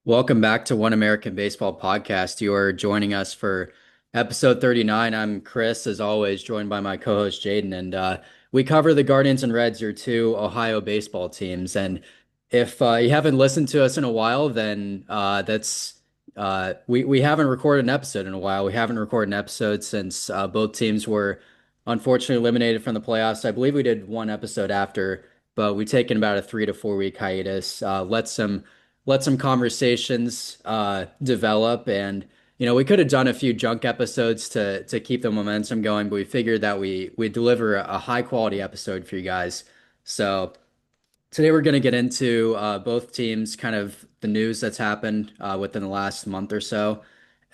Welcome back to One American Baseball Podcast. You are joining us for episode 39. I'm Chris, as always, joined by my co-host Jaden, and we cover the Guardians and Reds, your two Ohio baseball teams. And if you haven't listened to us in a while, then we haven't recorded an episode in a while. We haven't recorded an episode since both teams were unfortunately eliminated from the playoffs. I believe we did one episode after, but we've taken about a 3 to 4 week hiatus. Let some conversations develop, and we could have done a few junk episodes to keep the momentum going, but we figured that we deliver a high quality episode for you guys. So today we're going to get into both teams, kind of the news that's happened within the last month or so,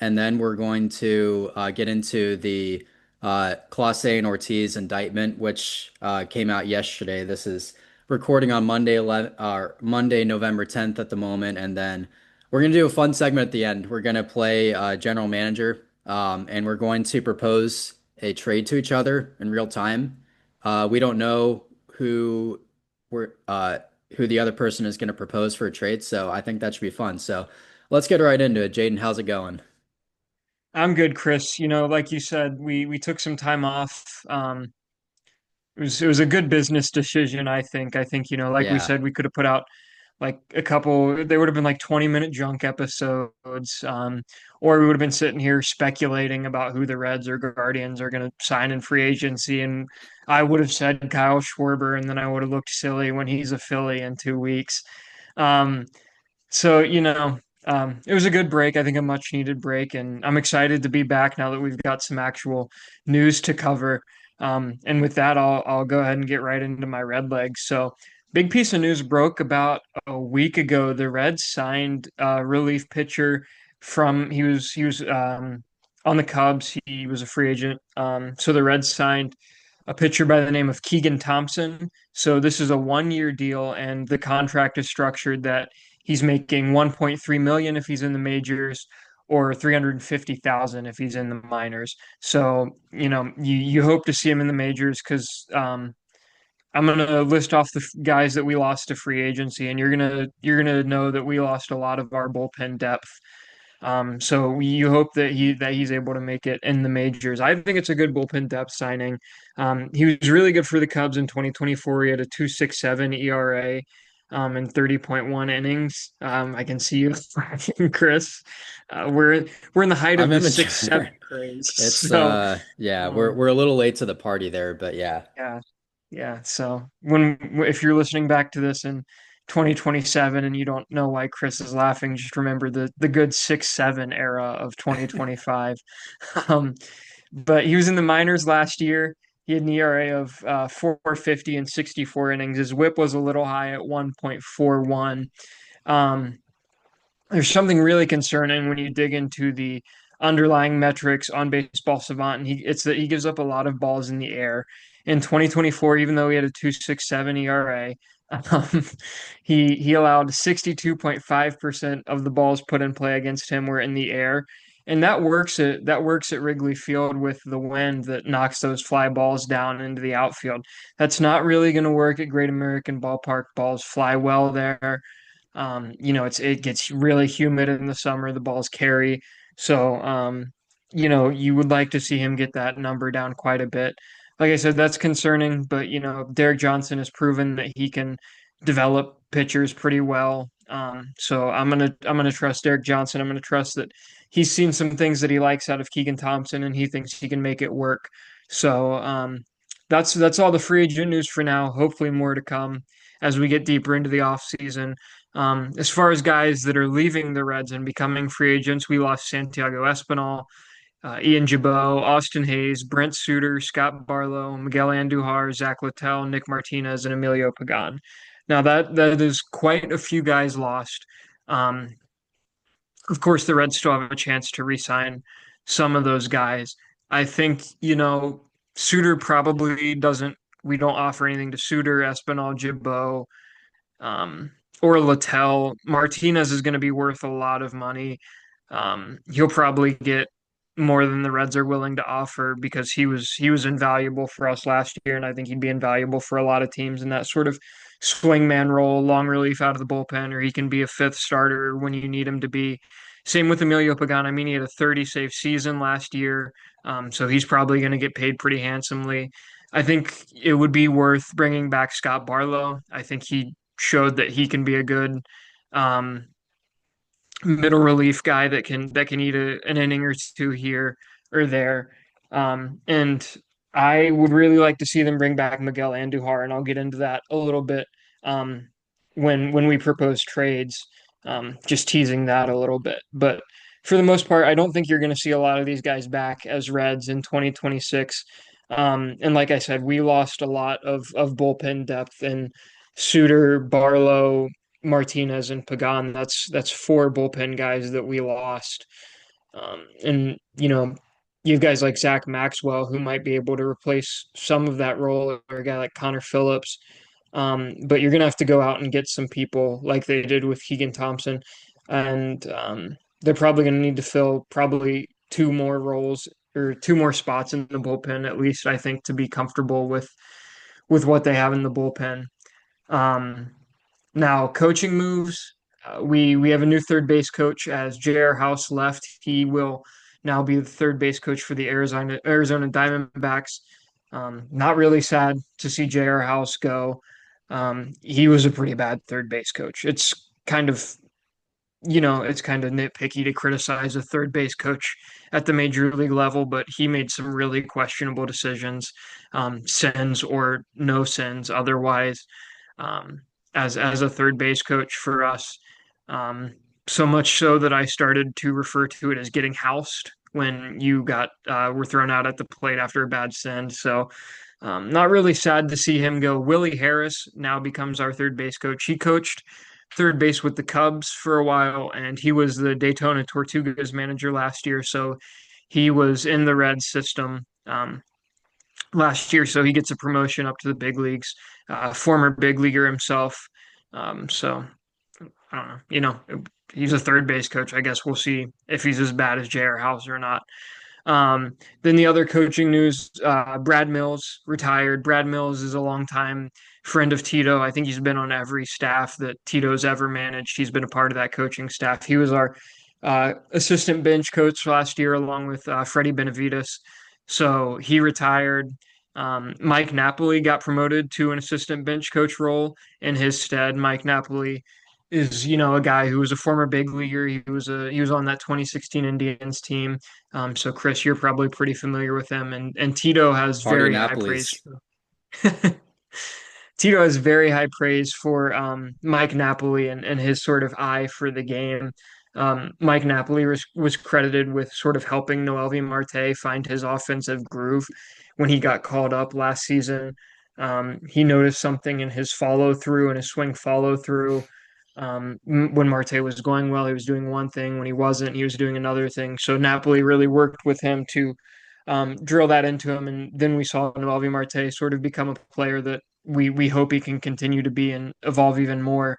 and then we're going to get into the Clase and Ortiz indictment, which came out yesterday. This is recording on Monday, November 10th at the moment, and then we're going to do a fun segment at the end. We're going to play general manager, and we're going to propose a trade to each other in real time. We don't know we're who the other person is going to propose for a trade. So I think that should be fun. So let's get right into it. Jaden, how's it going? I'm good, Chris. Like you said, we took some time off. It was a good business decision, I think. I think, like we Yeah. said, we could have put out like a couple, they would have been like 20-minute junk episodes. Or we would have been sitting here speculating about who the Reds or Guardians are going to sign in free agency. And I would have said Kyle Schwarber, and then I would have looked silly when he's a Philly in 2 weeks. Um, so, it was a good break. I think a much needed break, and I'm excited to be back now that we've got some actual news to cover. And with that, I'll go ahead and get right into my red legs. So, big piece of news broke about a week ago. The Reds signed a relief pitcher from he was on the Cubs. He was a free agent. So the Reds signed a pitcher by the name of Keegan Thompson. So this is a 1 year deal, and the contract is structured that he's making 1.3 million if he's in the majors or 350,000 if he's in the minors. So, you hope to see him in the majors because I'm gonna list off the guys that we lost to free agency, and you're gonna know that we lost a lot of our bullpen depth. So you hope that he's able to make it in the majors. I think it's a good bullpen depth signing. He was really good for the Cubs in 2024. He had a 2.67 ERA. In 30.1 innings. I can see you laughing, Chris. We're in the height I'm of the immature. 6.7 craze. It's So yeah, we're um, we're a little late to the party there, but yeah. yeah, yeah. So if you're listening back to this in 2027 and you don't know why Chris is laughing, just remember the good 6-7 era of 2025. Um, but he was in the minors last year. He had an ERA of 4.50 and 64 innings. His WHIP was a little high at 1.41. Um, there's something really concerning when you dig into the underlying metrics on Baseball Savant, and it's that he gives up a lot of balls in the air. In 2024, even though he had a 2.67 ERA, um, he allowed 62.5% of the balls put in play against him were in the air. And that works at Wrigley Field with the wind that knocks those fly balls down into the outfield. That's not really going to work at Great American Ballpark. Balls fly well there. It gets really humid in the summer. The balls carry, so you would like to see him get that number down quite a bit. Like I said, that's concerning, but Derek Johnson has proven that he can develop pitchers pretty well. So I'm gonna trust Derek Johnson. I'm gonna trust that he's seen some things that he likes out of Keegan Thompson, and he thinks he can make it work. So that's all the free agent news for now. Hopefully, more to come as we get deeper into the offseason. As far as guys that are leaving the Reds and becoming free agents, we lost Santiago Espinal, Ian Gibaut, Austin Hayes, Brent Suter, Scott Barlow, Miguel Andujar, Zach Littell, Nick Martinez, and Emilio Pagan. Now that is quite a few guys lost. Um, of course, the Reds still have a chance to re-sign some of those guys. I think, Suter probably doesn't. We don't offer anything to Suter, Espinal, Gibaut, um, or Littell. Martinez is going to be worth a lot of money. He'll probably get more than the Reds are willing to offer because he was invaluable for us last year, and I think he'd be invaluable for a lot of teams in that sort of swingman role, long relief out of the bullpen, or he can be a fifth starter when you need him to be. Same with Emilio Pagan. I mean, he had a 30 save season last year, so he's probably going to get paid pretty handsomely. I think it would be worth bringing back Scott Barlow. I think he showed that he can be a good um, middle relief guy that can eat an inning or two here or there. And I would really like to see them bring back Miguel Andujar, and I'll get into that a little bit um, when we propose trades. Just teasing that a little bit, but for the most part, I don't think you're going to see a lot of these guys back as Reds in 2026. And like I said, we lost a lot of bullpen depth and Suter, Barlow, Martinez and Pagan. That's four bullpen guys that we lost. And you have guys like Zach Maxwell who might be able to replace some of that role, or a guy like Connor Phillips. But you're gonna have to go out and get some people like they did with Keegan Thompson, and they're probably gonna need to fill probably two more roles or two more spots in the bullpen at least. I think to be comfortable with what they have in the bullpen. Um, Now, coaching moves. We have a new third base coach as J.R. House left. He will now be the third base coach for the Arizona Diamondbacks. Not really sad to see J.R. House go. He was a pretty bad third base coach. It's kind of nitpicky to criticize a third base coach at the major league level, but he made some really questionable decisions, sins or no sins otherwise, um, as a third base coach for us. Um, so much so that I started to refer to it as getting housed when you got were thrown out at the plate after a bad send. So not really sad to see him go. Willie Harris now becomes our third base coach. He coached third base with the Cubs for a while, and he was the Daytona Tortugas manager last year. So he was in the Reds system last year. So he gets a promotion up to the big leagues. Former big leaguer himself. So I don't know. He's a third base coach. I guess we'll see if he's as bad as J.R. House or not. Then the other coaching news, Brad Mills retired. Brad Mills is a longtime friend of Tito. I think he's been on every staff that Tito's ever managed. He's been a part of that coaching staff. He was our assistant bench coach last year, along with Freddie Benavides. So he retired. Mike Napoli got promoted to an assistant bench coach role in his stead. Mike Napoli is, a guy who was a former big leaguer. He was on that 2016 Indians team. So Chris, you're probably pretty familiar with him, and Tito has Party very high praise. Napoli's. Tito has very high praise for Mike Napoli and his sort of eye for the game. Mike Napoli was credited with sort of helping Noelvi Marte find his offensive groove when he got called up last season. He noticed something in his follow through and his swing follow through. When Marte was going well, he was doing one thing. When he wasn't, he was doing another thing. So Napoli really worked with him to drill that into him. And then we saw Noelvi Marte sort of become a player that we hope he can continue to be and evolve even more.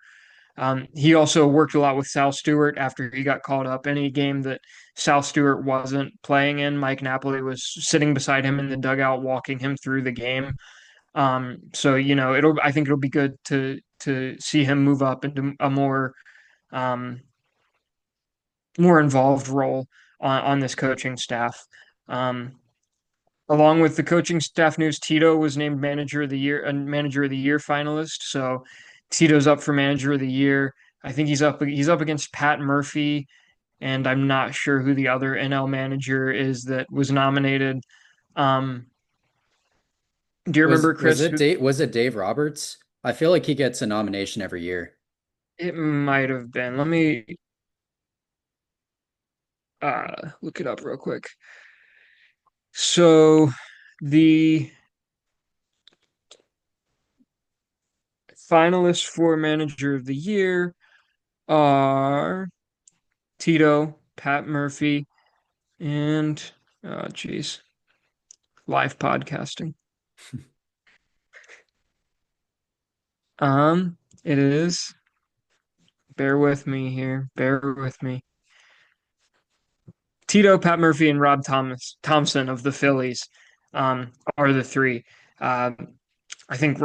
He also worked a lot with Sal Stewart after he got called up. Any game that Sal Stewart wasn't playing in, Mike Napoli was sitting beside him in the dugout, walking him through the game. So I think it'll be good to see him move up into a um, more involved role on this coaching staff. Um, Along with the coaching staff news, Tito was named manager of the year, a manager of the year finalist. So Tito's up for manager of the year. I think he's up against Pat Murphy, and I'm not sure who the other NL manager is that was nominated. Um, do you Was remember, was Chris? it Dave Roberts? I feel like he gets a nomination every year. It might have been. Let me look it up real quick. So the finalists for manager of the year are Tito, Pat Murphy, and geez, live podcasting. It is. Bear with me here. Bear with me. Tito, Pat Murphy, and Rob Thompson of the Phillies are the three. I think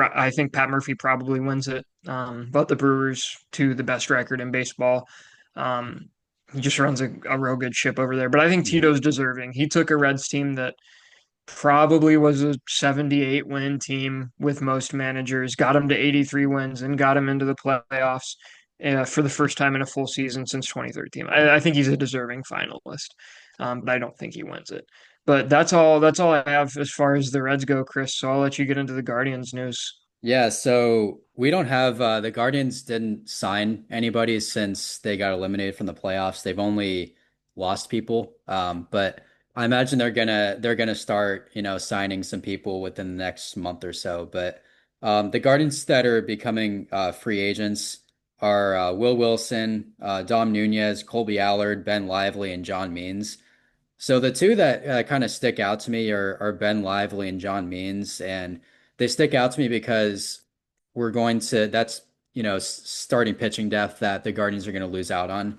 Pat Murphy probably wins it. But the Brewers to the best record in baseball. Um, he just runs a real good ship over there. But I think Mhm. Tito's deserving. He took a Reds team that probably was a 78 win team with most managers, got him to 83 wins, and got him into the playoffs for the first time in a full season since 2013. I think he's a deserving finalist, but I don't think he wins it. But that's all. That's all I have as far as the Reds go, Chris. So I'll let you get into the Guardians news. Yeah, so we don't have the Guardians didn't sign anybody since they got eliminated from the playoffs. They've only lost people. But I imagine they're gonna start, signing some people within the next month or so. But the Guardians that are becoming free agents are Will Wilson, Dom Nunez, Colby Allard, Ben Lively, and John Means. So the two that kind of stick out to me are Ben Lively and John Means, and they stick out to me because that's starting pitching depth that the Guardians are going to lose out on.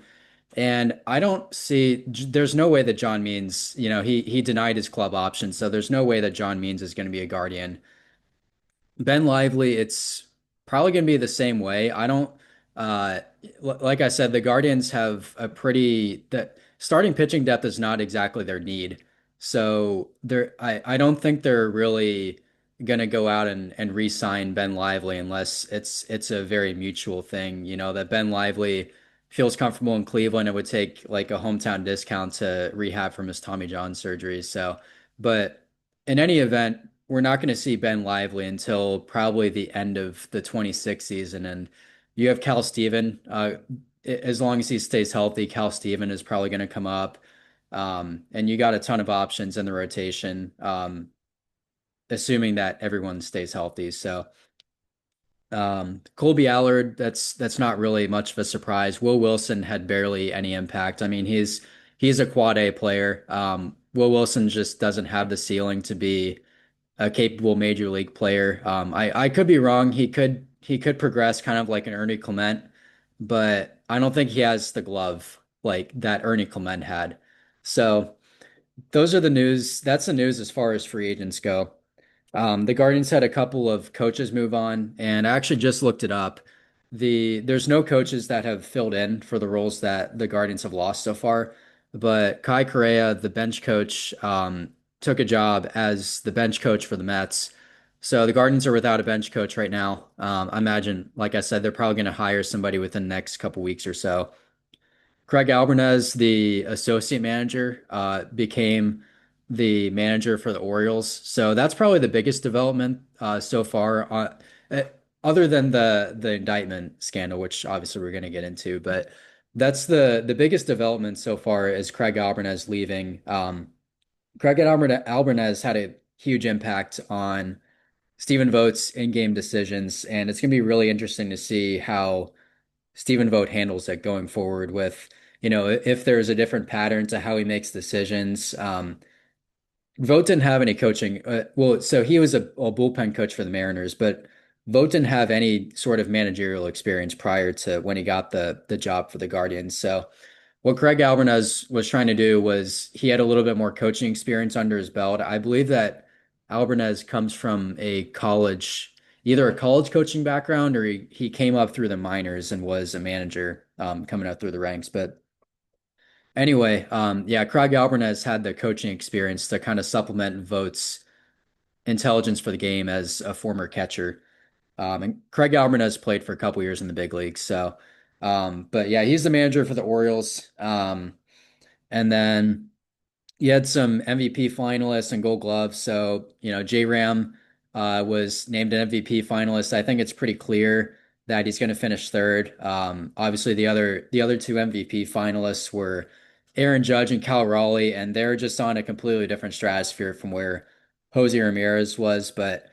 And I don't see there's no way that John Means, he denied his club option, so there's no way that John Means is going to be a Guardian. Ben Lively, it's probably going to be the same way. I don't, like I said, the Guardians have a pretty that starting pitching depth is not exactly their need. So I don't think they're really going to go out and re-sign Ben Lively unless it's a very mutual thing. That Ben Lively feels comfortable in Cleveland. It would take like a hometown discount to rehab from his Tommy John surgery. So, but in any event, we're not going to see Ben Lively until probably the end of the 26th season. And you have Cal Steven. As long as he stays healthy, Cal Steven is probably going to come up. And you got a ton of options in the rotation, assuming that everyone stays healthy. So Colby Allard, that's not really much of a surprise. Will Wilson had barely any impact. I mean, he's a quad A player. Will Wilson just doesn't have the ceiling to be a capable major league player. I could be wrong. He could progress kind of like an Ernie Clement, but I don't think he has the glove like that Ernie Clement had. So those are the news. That's the news as far as free agents go. The Guardians had a couple of coaches move on, and I actually just looked it up. There's no coaches that have filled in for the roles that the Guardians have lost so far, but Kai Correa, the bench coach, took a job as the bench coach for the Mets. So the Guardians are without a bench coach right now. I imagine, like I said, they're probably going to hire somebody within the next couple weeks or so. Craig Albanez, the associate manager, became the manager for the Orioles. So that's probably the biggest development so far, uh, other than the indictment scandal, which obviously we're going to get into. But that's the biggest development so far is Craig Albanez leaving. Craig Albanez had a huge impact on Stephen Vogt's in-game decisions, and it's going to be really interesting to see how Stephen Vogt handles it going forward with, if there's a different pattern to how he makes decisions. Vogt didn't have any coaching. Well, so he was a bullpen coach for the Mariners, but Vogt didn't have any sort of managerial experience prior to when he got the job for the Guardians. So what Craig Alvarez was trying to do was he had a little bit more coaching experience under his belt. I believe that Alvarez comes from either a college coaching background or he came up through the minors and was a manager coming up through the ranks. But anyway, yeah, Craig Alvarez had the coaching experience to kind of supplement Vogt's intelligence for the game as a former catcher. And Craig Alvarez played for a couple years in the big leagues. So, but yeah, he's the manager for the Orioles. And then you had some MVP finalists and Gold Gloves. So, J Ram was named an MVP finalist. I think it's pretty clear that he's going to finish third. Obviously, the other two MVP finalists were Aaron Judge and Cal Raleigh, and they're just on a completely different stratosphere from where Jose Ramirez was. But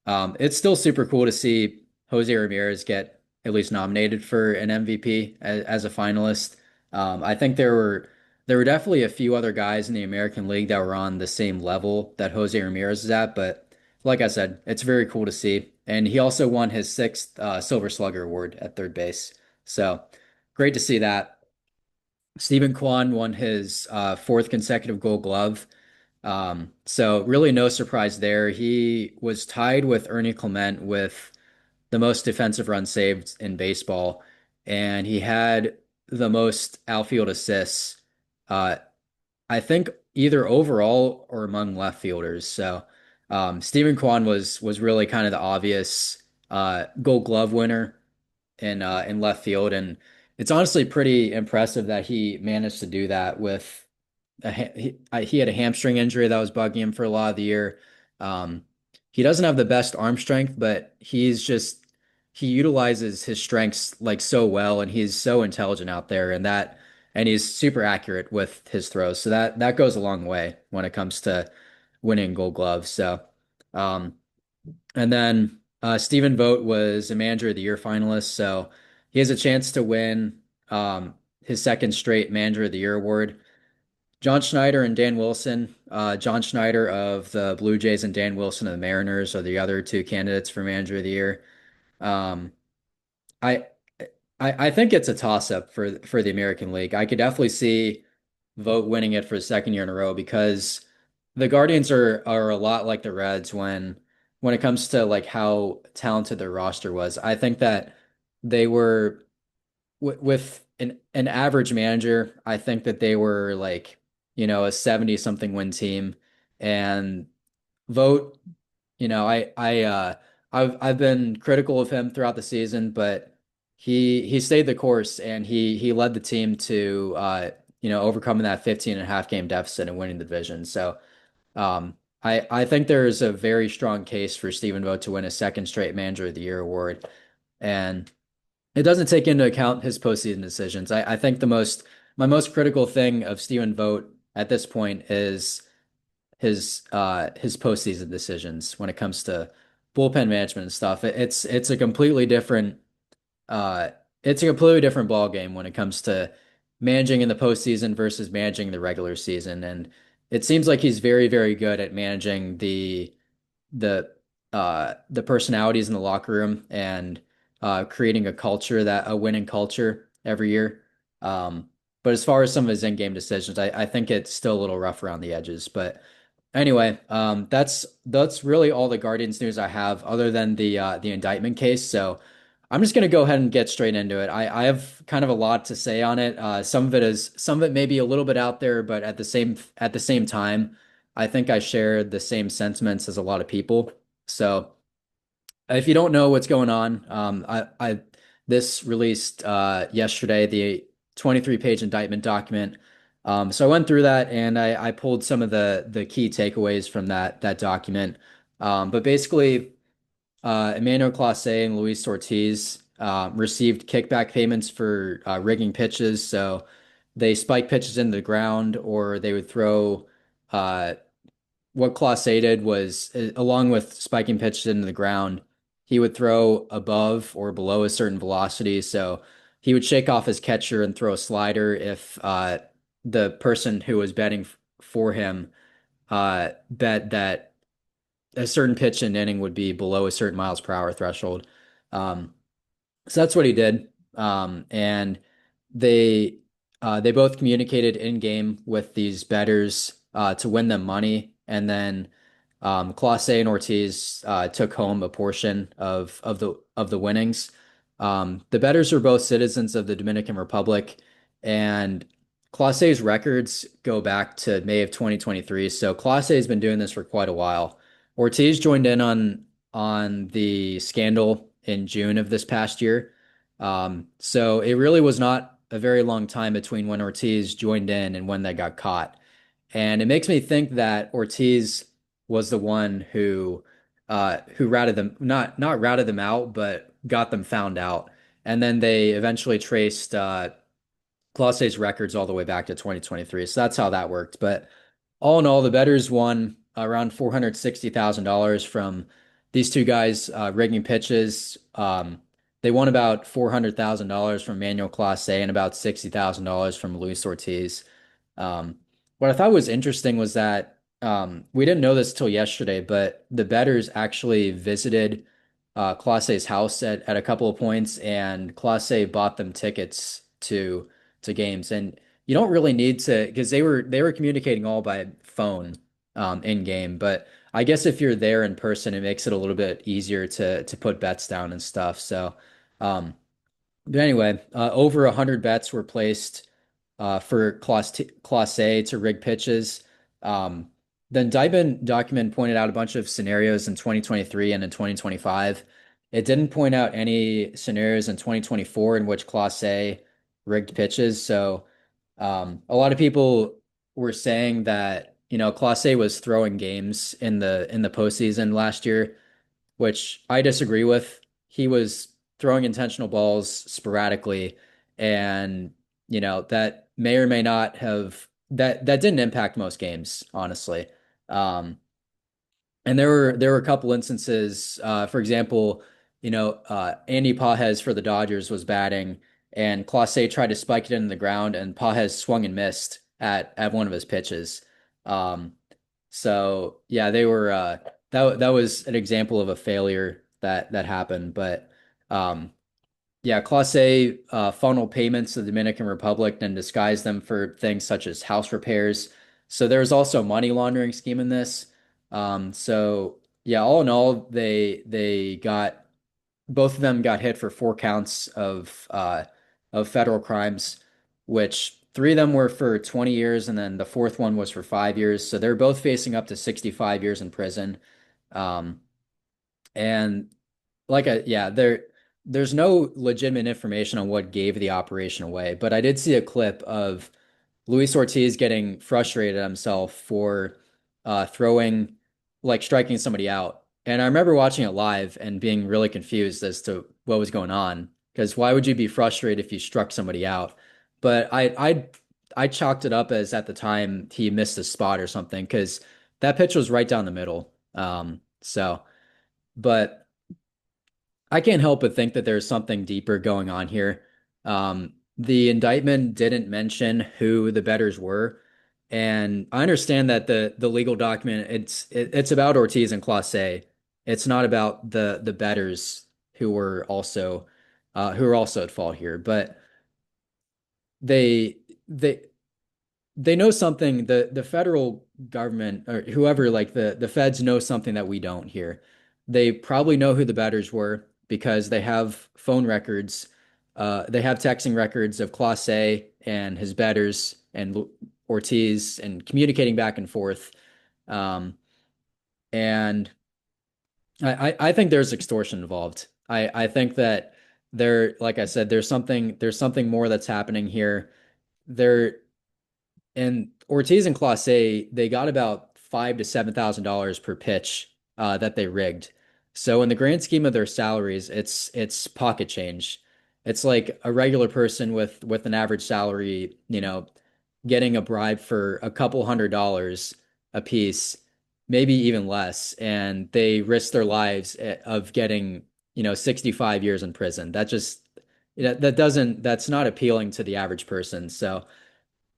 it's still super cool to see Jose Ramirez get at least nominated for an MVP as a finalist. I think there were definitely a few other guys in the American League that were on the same level that Jose Ramirez is at, but like I said, it's very cool to see. And he also won his sixth Silver Slugger award at third base. So great to see that. Stephen Kwan won his fourth consecutive Gold Glove. So really no surprise there. He was tied with Ernie Clement with the most defensive runs saved in baseball, and he had the most outfield assists. Uh, I think either overall or among left fielders. So Stephen Kwan was really kind of the obvious Gold Glove winner in left field, and it's honestly pretty impressive that he managed to do that with he had a hamstring injury that was bugging him for a lot of the year. Um, he doesn't have the best arm strength, but he utilizes his strengths like so well, and he's so intelligent out there, and he's super accurate with his throws. So that goes a long way when it comes to winning Gold Gloves. So, um, and then Stephen Vogt was a Manager of the Year finalist, so he has a chance to win his second straight Manager of the Year award. John Schneider and Dan Wilson. John Schneider of the Blue Jays and Dan Wilson of the Mariners are the other two candidates for Manager of the Year. Um, I, I think it's a toss-up for the American League. I could definitely see Vogt winning it for the second year in a row because the Guardians are a lot like the Reds when it comes to like how talented their roster was. I think that they were with an average manager, I think that they were like, a 70 something win team and Vogt, I've been critical of him throughout the season, but he stayed the course and he led the team to overcoming that 15 and a half game deficit and winning the division. So I think there's a very strong case for Stephen Vogt to win a second straight Manager of the Year award. And it doesn't take into account his postseason decisions. I think my most critical thing of Stephen Vogt at this point is his postseason decisions when it comes to bullpen management and stuff. It's a completely different uh it's a completely different ball game when it comes to managing in the postseason versus managing the regular season. And it seems like he's very, very good at managing the the personalities in the locker room and creating a winning culture every year. But as far as some of his in-game decisions, I think it's still a little rough around the edges. But anyway, that's really all the Guardians news I have, other than the indictment case. So I'm just gonna go ahead and get straight into it. I have kind of a lot to say on it. Some of it may be a little bit out there, but at the same time, I think I share the same sentiments as a lot of people. So if you don't know what's going on, I this released yesterday, the 23-page indictment document. So I went through that and I pulled some of the key takeaways from that document. But basically, Emmanuel Clase and Luis Ortiz received kickback payments for rigging pitches. So they spike pitches into the ground, or they would throw uh, what Clase did was, along with spiking pitches into the ground, he would throw above or below a certain velocity. So he would shake off his catcher and throw a slider if the person who was betting for him bet that a certain pitch and inning would be below a certain miles per hour threshold. Um, so that's what he did. And they they both communicated in game with these bettors to win them money, and then Clase and Ortiz took home a portion of the winnings. The bettors were both citizens of the Dominican Republic, and Clase's records go back to May of 2023. So Clase has been doing this for quite a while. Ortiz joined in on the scandal in June of this past year. So it really was not a very long time between when Ortiz joined in and when they got caught. And it makes me think that Ortiz was the one who routed them, not routed them out, but got them found out. And then they eventually traced Clase's records all the way back to 2023. So that's how that worked. But all in all, the bettors won around $460,000 from these two guys rigging pitches. They won about $400,000 from Manuel Clase and about $60,000 from Luis Ortiz. What I thought was interesting was that we didn't know this till yesterday, but the bettors actually visited Clase's house at a couple of points, and Clase bought them tickets to games. And you don't really need to, because they were communicating all by phone. in game. But I guess if you're there in person, it makes it a little bit easier to put bets down and stuff. So, um, but anyway, over 100 bets were placed for Class A to rig pitches. Um, the indictment document pointed out a bunch of scenarios in 2023 and in 2025. It didn't point out any scenarios in 2024 in which Class A rigged pitches. So a lot of people were saying that, Class A was throwing games in the postseason last year, which I disagree with. He was throwing intentional balls sporadically, and that may or may not have that didn't impact most games, honestly. Um, and there were a couple instances, for example, Andy Pages for the Dodgers was batting, and Clase tried to spike it into the ground, and Pages swung and missed at one of his pitches. Um, so yeah, they were that was an example of a failure that happened. But yeah, Clase funneled payments to the Dominican Republic and disguised them for things such as house repairs. So there was also a money laundering scheme in this. So yeah, all in all, they got both of them got hit for 4 counts of federal crimes, which three of them were for 20 years, and then the fourth one was for 5 years. So they're both facing up to 65 years in prison. Um, and yeah, there's no legitimate information on what gave the operation away, but I did see a clip of Luis Ortiz getting frustrated at himself for throwing, like striking somebody out. And I remember watching it live and being really confused as to what was going on. Because why would you be frustrated if you struck somebody out? But I chalked it up as at the time he missed a spot or something because that pitch was right down the middle. But I can't help but think that there's something deeper going on here. The indictment didn't mention who the bettors were, and I understand that the legal document it's about Ortiz and Clase. It's not about the bettors who were also at fault here, but they they they know something. The federal government or whoever, like the feds, know something that we don't here. They probably know who the bettors were because they have phone records. They have texting records of Clase A and his bettors and Ortiz and communicating back and forth. Um, and I think there's extortion involved. I think that like I said, there's something more that's happening here. There And Ortiz and Clase, they got about $5,000 to $7,000 per pitch that they rigged. So in the grand scheme of their salaries, it's pocket change. It's like a regular person with an average salary, getting a bribe for a couple $100 a piece, maybe even less, and they risk their lives of getting, 65 years in prison. That's not appealing to the average person. So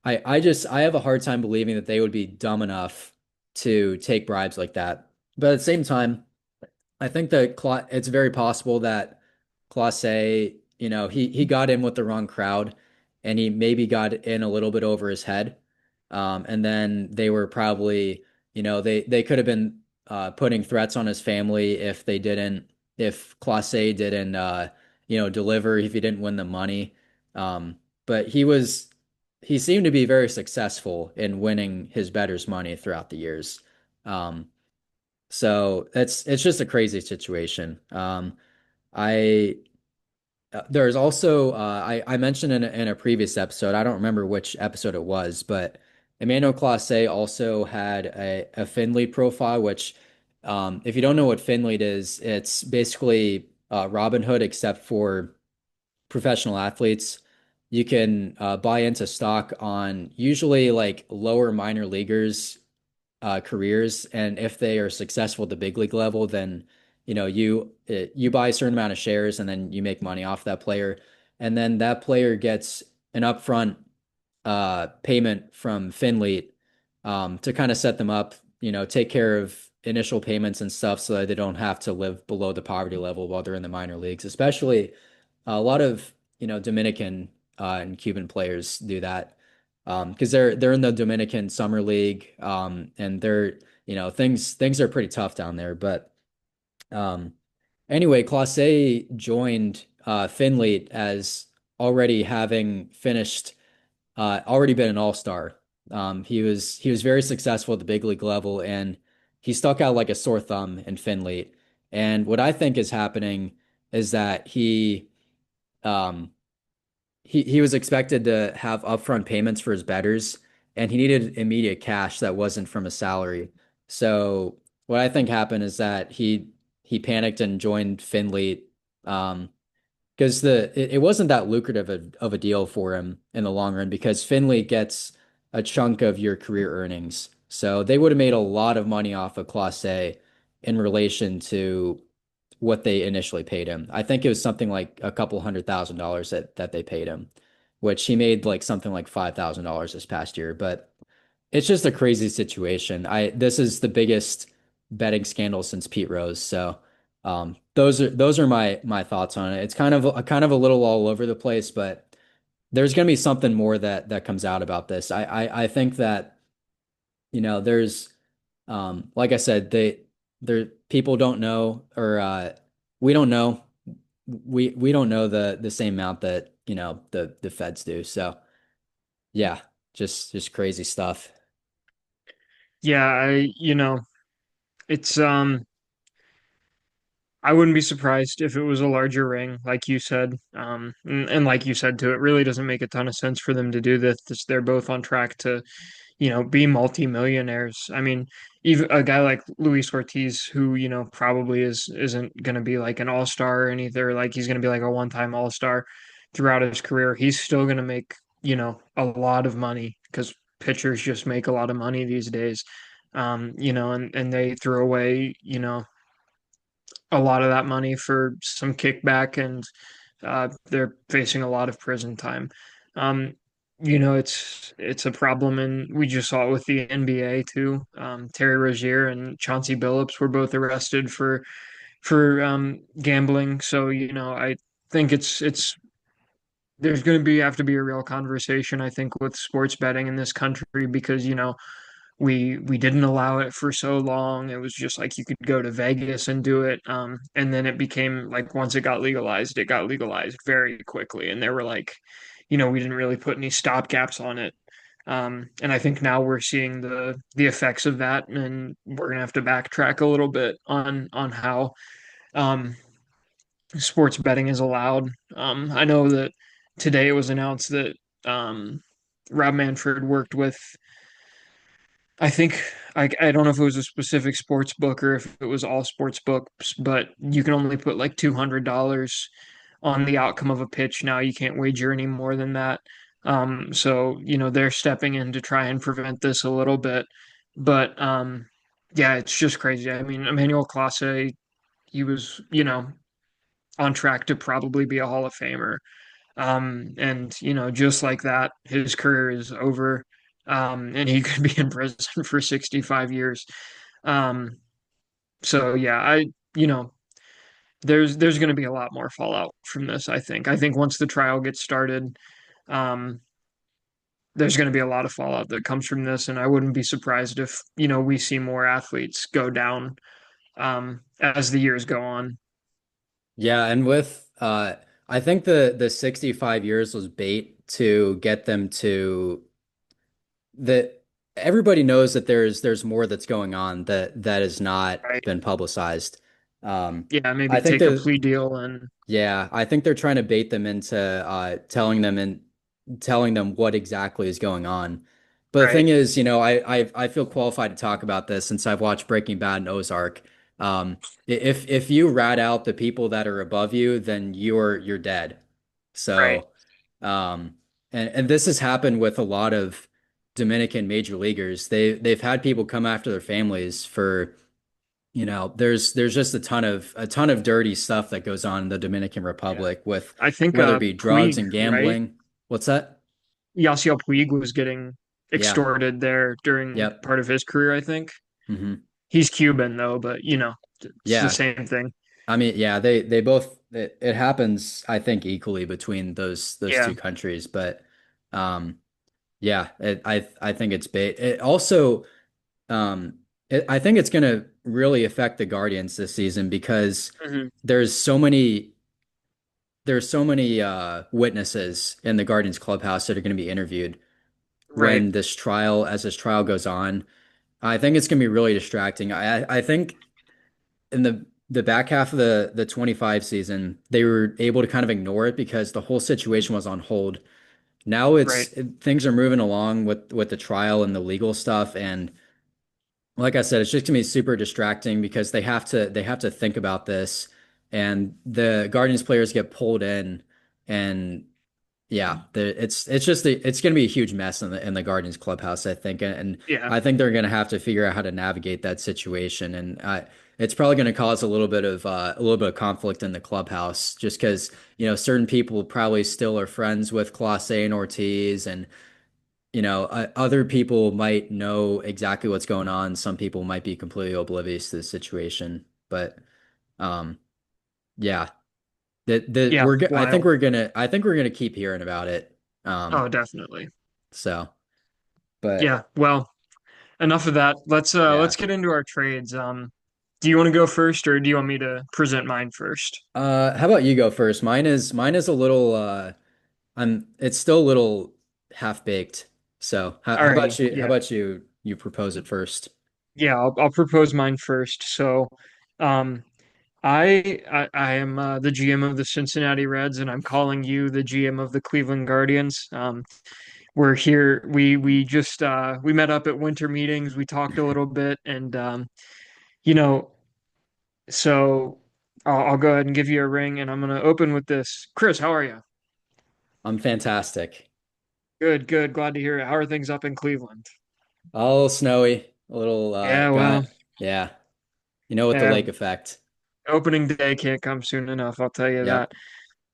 I have a hard time believing that they would be dumb enough to take bribes like that. But at the same time, I think that it's very possible that Clase, he got in with the wrong crowd and he maybe got in a little bit over his head. And then they were probably, they could have been putting threats on his family if Clase didn't, deliver, if he didn't win the money. But he seemed to be very successful in winning his bettors money throughout the years. Um, so it's just a crazy situation. I There's also I mentioned in a previous episode, I don't remember which episode it was, but Emmanuel Clase also had a Finlead profile, which if you don't know what Finlead is, it's basically Robinhood except for professional athletes. You can buy into stock on usually like lower minor leaguers careers, and if they are successful at the big league level, then you buy a certain amount of shares, and then you make money off that player, and then that player gets an upfront payment from Finleet to kind of set them up, take care of initial payments and stuff, so that they don't have to live below the poverty level while they're in the minor leagues. Especially a lot of Dominican and Cuban players do that. because they're in the Dominican Summer League, and they're things are pretty tough down there. But um, anyway, Clase joined Finley as already having finished, already been an all-star. He was very successful at the big league level, and he stuck out like a sore thumb in Finley. And what I think is happening is that um, he was expected to have upfront payments for his betters, and he needed immediate cash that wasn't from a salary. So what I think happened is that he panicked and joined Finley, because it wasn't that lucrative of a deal for him in the long run because Finley gets a chunk of your career earnings. So they would have made a lot of money off of Class A in relation to what they initially paid him. I think it was something like a couple $100,000 that they paid him, which he made like something like $5,000 this past year. But it's just a crazy situation. This is the biggest betting scandal since Pete Rose. So those are my thoughts on it. It's kind of a little all over the place, but there's going to be something more that comes out about this. I think that there's like I said, there people don't know, or we don't know, we don't know the same amount that the feds do. So yeah, just crazy stuff. Yeah, it's I wouldn't be surprised if it was a larger ring, like you said. And like you said too, it really doesn't make a ton of sense for them to do this. They're both on track to, be multimillionaires. I mean, even a guy like Luis Ortiz, who, probably isn't gonna be like an all-star or anything, or like he's gonna be like a one-time all-star throughout his career. He's still gonna make, a lot of money because pitchers just make a lot of money these days. And they threw away, a lot of that money for some kickback, and they're facing a lot of prison time. Um, it's a problem, and we just saw it with the NBA too. Terry Rozier and Chauncey Billups were both arrested for gambling. So I think it's there's going to be have to be a real conversation, I think, with sports betting in this country because we didn't allow it for so long. It was just like you could go to Vegas and do it. And then it became like once it got legalized very quickly. And they were like, we didn't really put any stopgaps on it. And I think now we're seeing the effects of that, and we're gonna have to backtrack a little bit on how um, sports betting is allowed. I know that today it was announced that Rob Manfred worked with I think I don't know if it was a specific sports book or if it was all sports books, but you can only put like $200 on the outcome of a pitch now. You can't wager any more than that. So they're stepping in to try and prevent this a little bit, but yeah, it's just crazy. I mean, Emmanuel Clase, he was on track to probably be a Hall of Famer. And just like that, his career is over. And he could be in prison for 65 years. Um, so yeah, you know, there's going to be a lot more fallout from this, I think. I think once the trial gets started, um, there's going to be a lot of fallout that comes from this, and I wouldn't be surprised if, we see more athletes go down as the years go on. Yeah, and with I think the 65 years was bait to get them to the everybody knows that there's more that's going on that has not Right. been publicized. Yeah, I maybe think take a that plea deal and yeah, I think they're trying to bait them into telling them what exactly is going on. But the right, thing is, I feel qualified to talk about this since I've watched Breaking Bad and Ozark. If you rat out the people that are above you, then you're dead. right. So, and this has happened with a lot of Dominican major leaguers. They've had people come after their families for there's just a ton of dirty stuff that goes on in the Dominican Yeah. Republic with I think whether it be drugs Puig, and right? gambling. What's that? Yasiel Puig was getting Yeah. extorted there during Yep. part of his career, I think. Hmm. He's Cuban though, but it's the Yeah. same thing. I mean, yeah, they both it happens, I think, equally between those Yeah. two countries. But um Yeah, I think it's bait. It also, um, I think it's going to really affect the Guardians this season because Hmm. there's so many there's so many witnesses in the Guardians clubhouse that are going to be interviewed Right, when this trial goes on. I think it's going to be really distracting. I think in the back half of the 25 season, they were able to kind of ignore it because the whole situation was on hold. Now right. things are moving along with the trial and the legal stuff, and like I said, it's just gonna be super distracting because they have to think about this, and the Guardians players get pulled in, and yeah, it's going to be a huge mess in the Guardians clubhouse, I think, and Yeah, I think they're going to have to figure out how to navigate that situation, and it's probably going to cause a little bit of conflict in the clubhouse, just because certain people probably still are friends with Clase and Ortiz, and other people might know exactly what's going on. Some people might be completely oblivious to the situation, but um, yeah, yeah, wild. I think we're gonna keep hearing about it. Oh, Um, definitely. so, but Yeah, well, enough of that. yeah. Let's get into our trades. Do you want to go first, or do you want me to present mine first? How about you go first? Mine is a little it's still a little half baked. So, Alrighty, how yeah, about you propose it first? yeah. I'll propose mine first. So, um, I am the GM of the Cincinnati Reds, and I'm calling you the GM of the Cleveland Guardians. We're here. We just we met up at winter meetings. We talked a little bit, and you know, so I'll go ahead and give you a ring, and I'm gonna open with this. Chris, how are you? I'm fantastic. Good, good. Glad to hear it. How are things up in Cleveland? A little snowy, a little Yeah, well, got yeah. You know, with the yeah, lake effect. opening day can't come soon enough, I'll tell you Yep. that.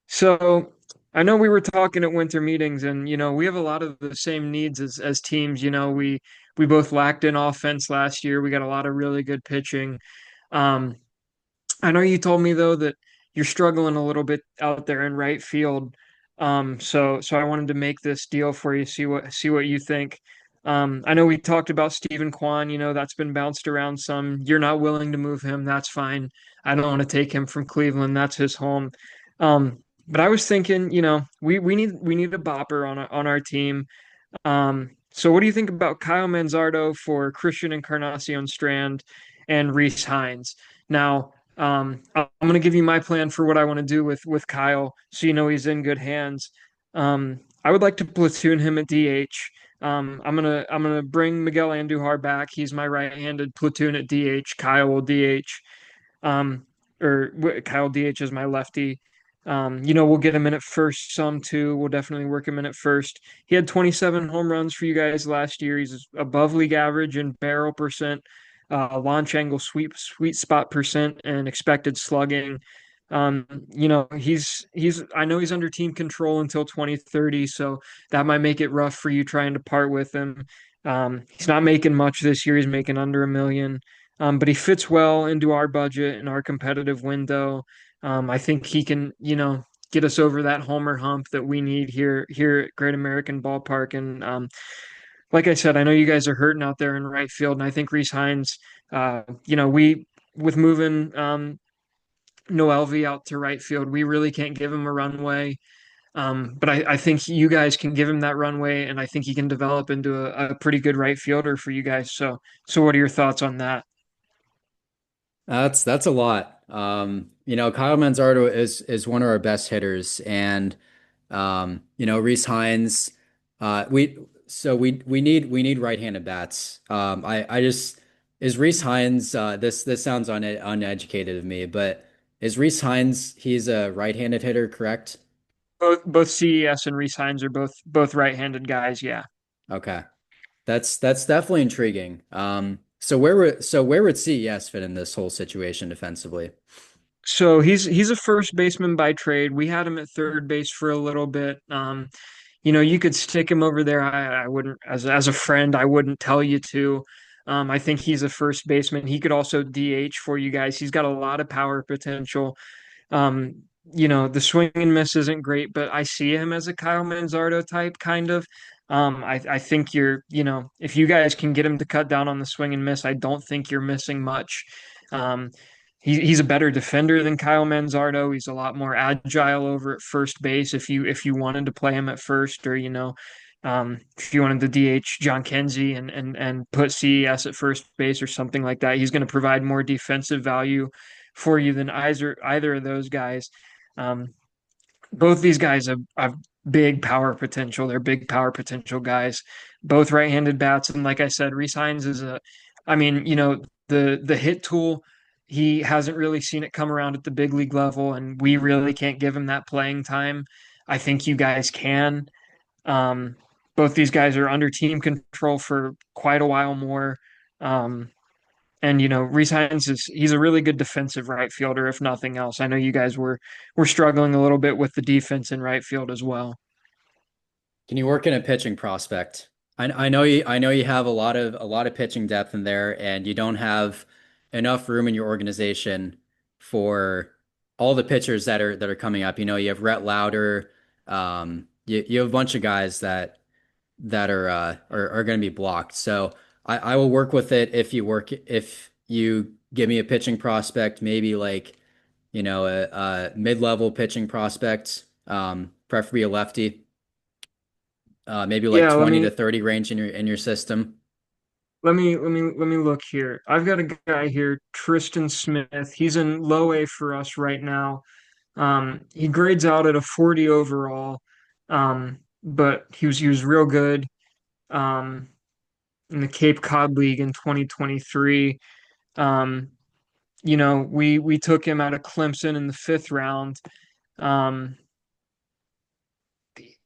So I know we were talking at winter meetings, and we have a lot of the same needs as teams. We both lacked in offense last year. We got a lot of really good pitching. Um, I know you told me though that you're struggling a little bit out there in right field. So I wanted to make this deal for you, see what you think. I know we talked about Stephen Kwan, that's been bounced around some. You're not willing to move him, that's fine. I don't want to take him from Cleveland, that's his home. But I was thinking, we need a bopper on our team. So what do you think about Kyle Manzardo for Christian Encarnacion Strand and Reese Hines? Now, I'm going to give you my plan for what I want to do with Kyle, so he's in good hands. I would like to platoon him at DH. I'm gonna bring Miguel Andujar back. He's my right-handed platoon at DH. Kyle will DH. Um, Kyle DH is my lefty. We'll get him in at first some too. We'll definitely work him in at first. He had 27 home runs for you guys last year. He's above league average in barrel percent, launch angle sweet spot percent, and expected slugging. He's I know he's under team control until 2030, so that might make it rough for you trying to part with him. He's not making much this year. He's making under 1 million. But he fits well into our budget and our competitive window. I think he can, get us over that homer hump that we need here at Great American Ballpark. And like I said, I know you guys are hurting out there in right field, and I think Reese Hines, we with moving Noelvi out to right field, we really can't give him a runway. But I think you guys can give him that runway, and I think he can develop into a pretty good right fielder for you guys. So what are your thoughts on that? That's a lot. Kyle Manzardo is one of our best hitters, and Reese Hines. We so we need right-handed bats. I just is Reese Hines. This sounds uneducated of me, but is Reese Hines? He's a right-handed hitter, correct? Both CES and Reese Hines are both right-handed guys. Yeah. Okay, that's definitely intriguing. So where would CES fit in this whole situation defensively? So he's a first baseman by trade. We had him at third base for a little bit. You could stick him over there. I wouldn't, as a friend, I wouldn't tell you to. I think he's a first baseman. He could also DH for you guys. He's got a lot of power potential. The swing and miss isn't great, but I see him as a Kyle Manzardo type, kind of. I think if you guys can get him to cut down on the swing and miss, I don't think you're missing much. Um, he's a better defender than Kyle Manzardo. He's a lot more agile over at first base. If you wanted to play him at first, or if you wanted to DH John Kenzie and put CES at first base or something like that, he's going to provide more defensive value for you than either of those guys. Um, both these guys have big power potential. They're big power potential guys, both right-handed bats. And like I said, Reese Hines I mean, the hit tool, he hasn't really seen it come around at the big league level, and we really can't give him that playing time. I think you guys can. Um, both these guys are under team control for quite a while more. Um, and Reese Hines he's a really good defensive right fielder, if nothing else. I know you guys were struggling a little bit with the defense in right field as well. Can you work in a pitching prospect? I know you have a lot of pitching depth in there, and you don't have enough room in your organization for all the pitchers that are coming up. You know, you have Rhett Lauder, you have a bunch of guys that are going to be blocked. So I will work with it if you give me a pitching prospect, maybe like a mid-level pitching prospect, preferably a lefty, maybe like Yeah, 20 to 30 range in your system. let me look here. I've got a guy here, Tristan Smith. He's in low A for us right now. He grades out at a 40 overall. But he was real good um in the Cape Cod League in 2023. Um, we took him out of Clemson in the fifth round. Um,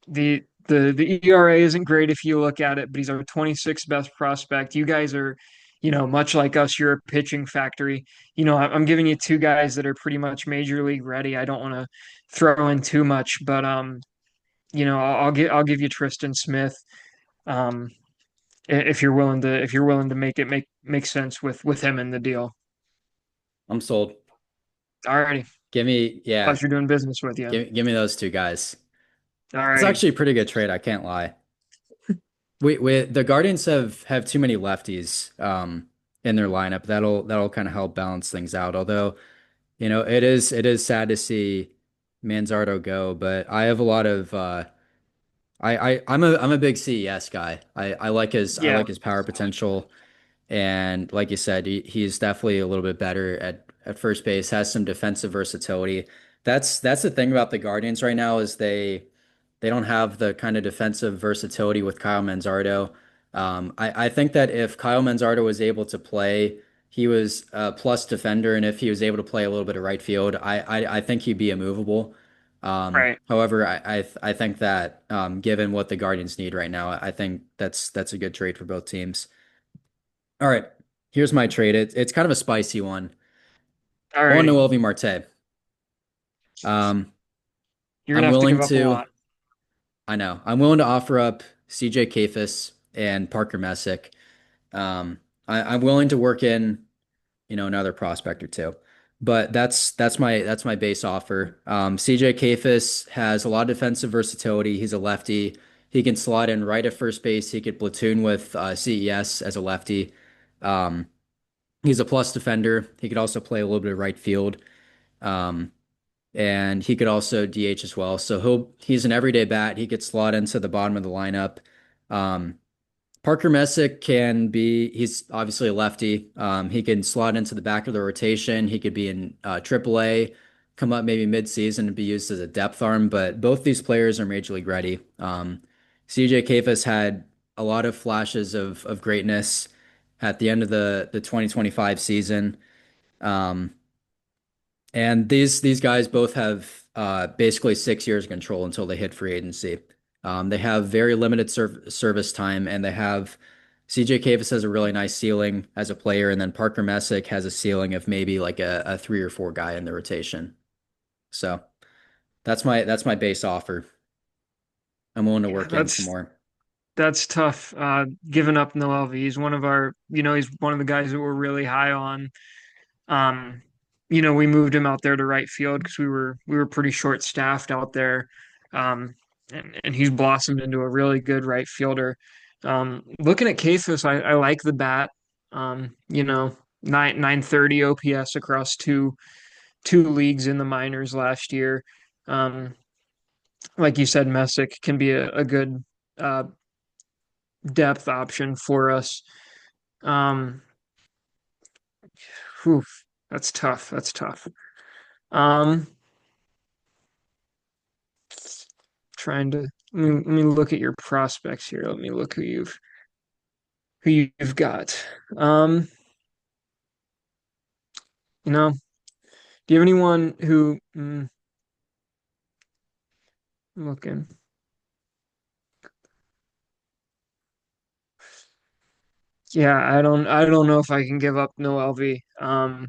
the ERA isn't great if you look at it, but he's our 26th best prospect. You guys are, much like us, you're a pitching factory. I'm giving you two guys that are pretty much major league ready. I don't want to throw in too much, but I'll give you Tristan Smith. Um, if you're willing to make sense with him in the deal. I'm sold. Alrighty, Give me, yeah, pleasure doing business with you. give me those two guys. It's Alrighty, actually a pretty good trade, I can't lie. We the Guardians have too many lefties in their lineup. That'll kind of help balance things out. Although, it is sad to see Manzardo go, but I have a lot of I'm a big CES guy. I yeah, like his power potential. And like you said, he's definitely a little bit better at first base, has some defensive versatility. That's the thing about the Guardians right now is they don't have the kind of defensive versatility with Kyle Manzardo. I think that if Kyle Manzardo was able to play, he was a plus defender, and if he was able to play a little bit of right field, I think he'd be immovable. right. However, I think that given what the Guardians need right now, I think that's a good trade for both teams. All right, here's my trade. It's kind of a spicy one. On Alrighty, Noelvi Marte. Um, you're gonna I'm have to willing give up a to. lot. I know. I'm willing to offer up CJ Kafis and Parker Messick. I'm willing to work in, another prospect or two. But that's my base offer. CJ Kafis has a lot of defensive versatility. He's a lefty. He can slot in right at first base. He could platoon with CES as a lefty. Um, he's a plus defender. He could also play a little bit of right field. Um, and he could also DH as well. So he's an everyday bat. He could slot into the bottom of the lineup. Um, Parker Messick he's obviously a lefty. He can slot into the back of the rotation. He could be in AAA, come up maybe mid-season and be used as a depth arm. But both these players are major league ready. CJ Kafis had a lot of flashes of greatness at the end of the 2025 season. Um, and these guys both have basically 6 years of control until they hit free agency. They have very limited service time, and they have CJ Kavas has a really nice ceiling as a player, and then Parker Messick has a ceiling of maybe like a 3 or 4 guy in the rotation. So that's my base offer. I'm willing to Yeah, work in some more. that's tough. Giving up Noel V. He's one of the guys that we're really high on. Um, we moved him out there to right field because we were pretty short staffed out there. Um, and he's blossomed into a really good right fielder. Looking at Cases, I like the bat. You know, 930 OPS across two leagues in the minors last year. Um, like you said, Messick can be a good uh, depth option for us. Um, whew, that's tough. That's tough. Um, trying to let me look at your prospects here. Let me look who you've got. Um, you know, do you have anyone who I'm looking? Yeah, I don't know if I can give up no LV. I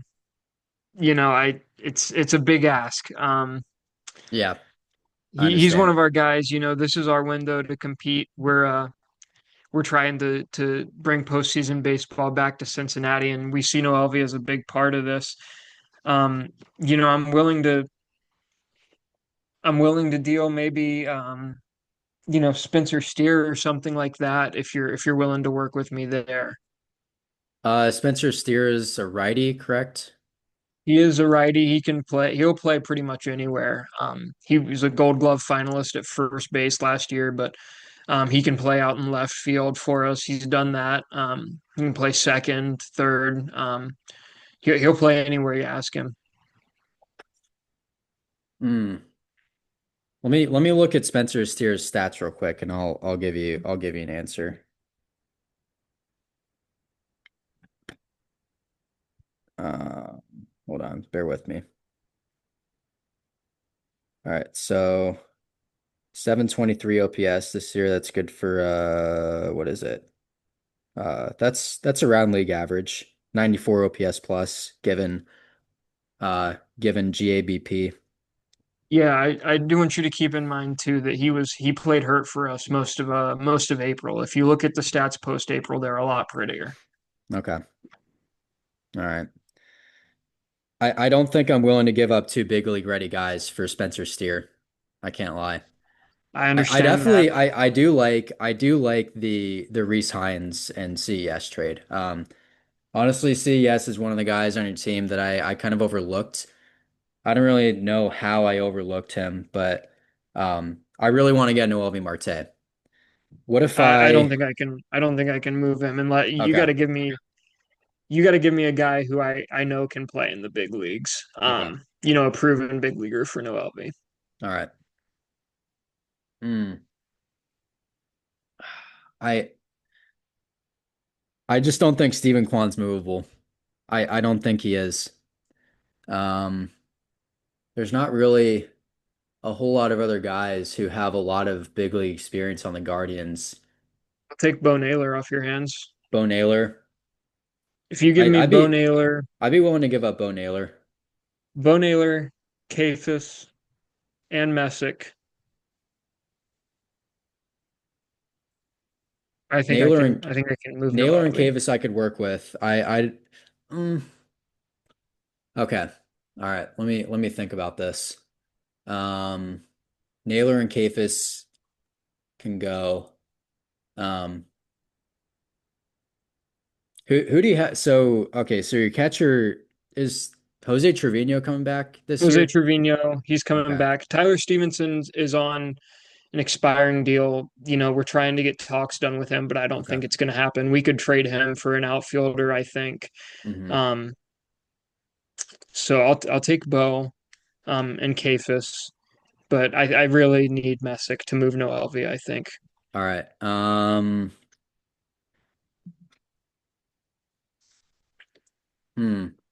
it's a big ask. Yeah, I He's one understand. of our guys. This is our window to compete. We're trying to bring postseason baseball back to Cincinnati, and we see Noelvi as a big part of this. Um, I'm willing to deal maybe Spencer Steer or something like that if you're willing to work with me there. Spencer Steer is a righty, correct? He is a righty. He'll play pretty much anywhere. He was a Gold Glove finalist at first base last year, but he can play out in left field for us. He's done that. He can play second, third. He'll play anywhere you ask him. Hmm. Let me look at Spencer Steer's stats real quick, and I'll give you an answer. Uh, Hold on, bear with me. All right, so 723 OPS this year. That's good for what is it? That's around league average. 94 OPS plus given GABP. Yeah, I do want you to keep in mind too that he played hurt for us most of April. If you look at the stats post April, they're a lot prettier. Okay. All right. I don't think I'm willing to give up two big league ready guys for Spencer Steer. I can't lie. I I understand that. definitely I do like the Reese Hines and CES trade. Honestly, CES is one of the guys on your team that I kind of overlooked. I don't really know how I overlooked him, but I really want to get Noelvi Marte. What if I I don't think I can move him and let okay, you got to give me a guy who I know can play in the big leagues. okay. A proven big leaguer for no LB. All right. Hmm. I I just don't think Steven Kwan's movable. I don't think he is. Um, there's not really a whole lot of other guys who have a lot of big league experience on the Guardians. I'll take Bo Naylor off your hands. Bo Naylor. If you give I, me I'd Bo be Naylor, I'd be willing to give up Bo Naylor. Bo Naylor, Kafis, and Messick, Naylor and I think I can move Naylor Noel and LB. Cavis I could work with. Mm, okay. All right. Let me think about this. Um, Naylor and Cavis can go. Um, who do you have? So okay, so your catcher is Jose Trevino coming back this Jose year? Trevino, he's coming Okay. back. Tyler Stevenson is on an expiring deal. We're trying to get talks done with him, but I don't Okay. think it's going to happen. We could trade him for an outfielder, I think. Hmm. Um, so I'll take Bo and Kafis, but I really need Messick to move no LV, I think. All right. Hmm.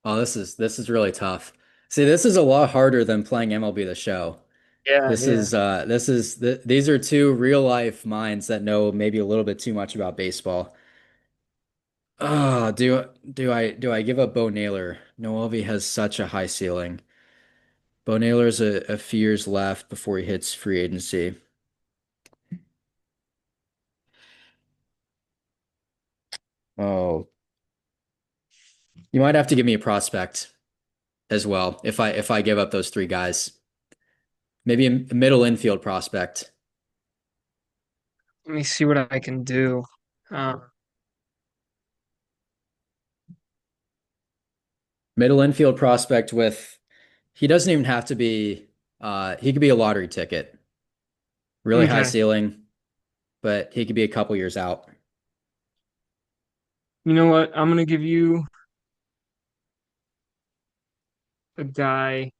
Oh, this is really tough. See, this is a lot harder than playing MLB The Show. Yeah, yeah. These are two real life minds that know maybe a little bit too much about baseball. Do I give up Bo Naylor? Noelvi has such a high ceiling. Bo Naylor's a few years left before he hits free agency. Oh, you might have to give me a prospect as well if I give up those three guys. Maybe a middle infield prospect. Let me see what I can do. Uh, Middle infield prospect with he doesn't even have to be he could be a lottery ticket. Really high okay. ceiling, but he could be a couple years out. You know what? I'm gonna give you a guy.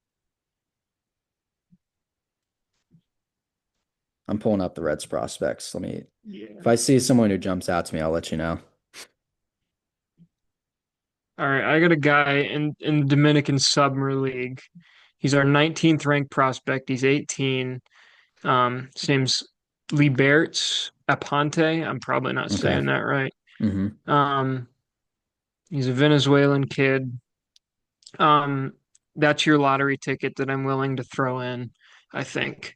I'm pulling up the Reds prospects. Let me if Yeah. I see someone who jumps out to me, I'll let you know. All right, I got a guy in the Dominican Summer League. He's our 19th ranked prospect. He's 18. His name's Liberts Aponte. I'm probably not Okay. saying that right. Hmm. Um, he's a Venezuelan kid. Um, that's your lottery ticket that I'm willing to throw in, I think.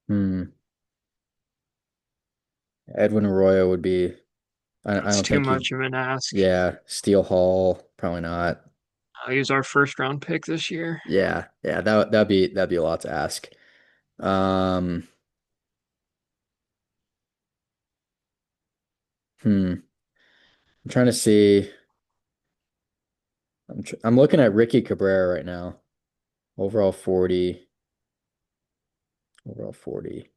Hmm. Edwin Arroyo would be I It's don't too think he much of an ask. yeah, Steel Hall, probably not. He was our first round pick this year. Yeah, yeah, that'd be a lot to ask. Um, hmm. I'm trying to see. I'm looking at Ricky Cabrera right now. Overall 40. Overall 40.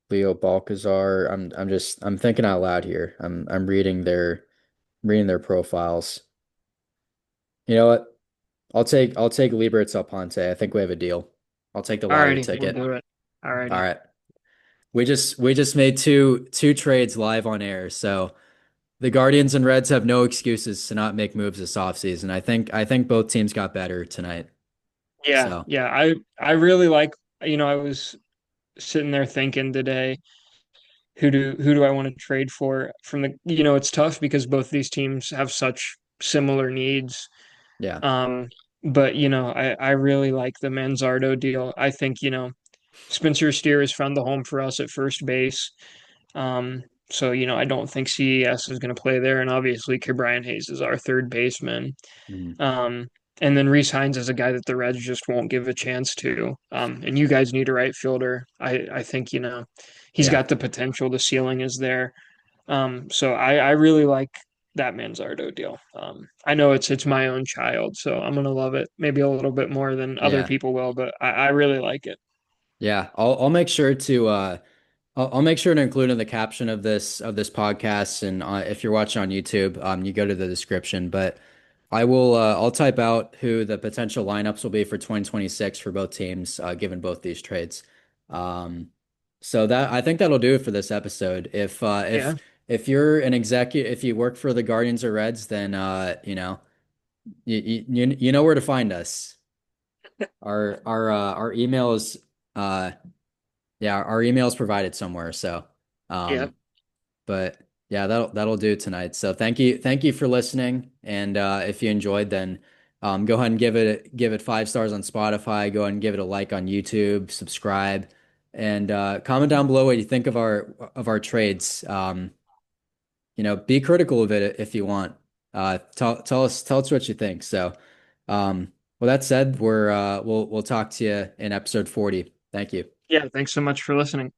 Leo Balcazar. I'm thinking out loud here. I'm reading their profiles. You know what? I'll take Liberatz Alponte. I think we have a deal. I'll take the lottery Alrighty, we'll ticket. do it. All Alrighty. right. We just made two trades live on air. So the Guardians and Reds have no excuses to not make moves this offseason. I think both teams got better tonight. Yeah, So yeah. I really like, I was sitting there thinking today, who do I want to trade for from it's tough because both these teams have such similar needs. yeah. Um, but I really like the Manzardo deal. I think, Spencer Steer has found the home for us at first base. So, I don't think CES is going to play there. And obviously, Brian Hayes is our third baseman. Mhm. Um, and then Reese Hines is a guy that the Reds just won't give a chance to. And you guys need a right fielder. I think, he's Yeah. got the potential. The ceiling is there. So I really like that Manzardo deal. I know it's my own child, so I'm gonna love it. Maybe a little bit more than other Yeah. people will, but I really like it. Yeah. I'll make sure to I'll make sure to include in the caption of this podcast, and if you're watching on YouTube, you go to the description. But I'll type out who the potential lineups will be for 2026 for both teams, given both these trades. Um, so that I think that'll do it for this episode. Yeah, If you're an executive, if you work for the Guardians or Reds, then you know where to find us. Our email is uh yeah, our email is provided somewhere. So, yeah, um, but yeah, that'll do tonight. So thank you for listening. And if you enjoyed, then go ahead and give it 5 stars on Spotify. Go ahead and give it a like on YouTube. Subscribe, and comment down below what you think of our trades. Be critical of it if you want. Tell us what you think. So, well, that said, we'll talk to you in episode 40. Thank you. yeah. Thanks so much for listening.